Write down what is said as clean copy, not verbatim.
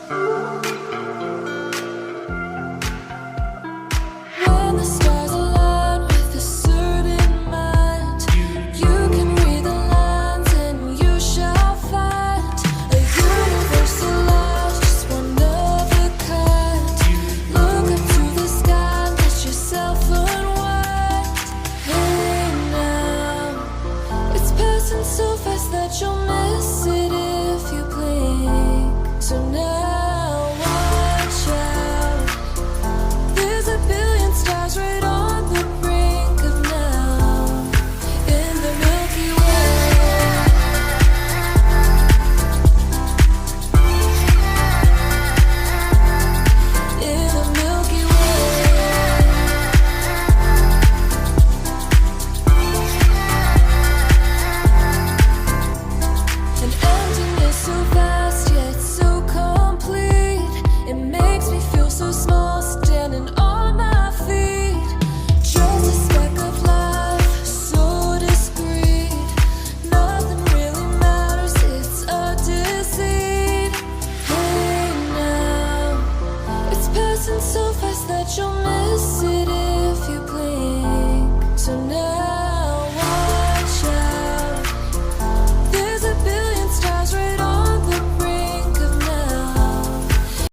When the stars align with a certain mind, you can read the lines and you shall find a universal love, just one of a kind. Look up to the sky, let yourself unwind. Hey now, it's passing so fast that you'll miss it if you blink. So now watch out. There's a billion stars right on the brink of now in the Milky Way. In the Milky Way. An emptiness so vast yet so complete. It makes me feel so small standing on my feet. Just a speck of life, so discreet. Nothing really matters, it's a deceit. Hey now, it's passing so fast that you'll miss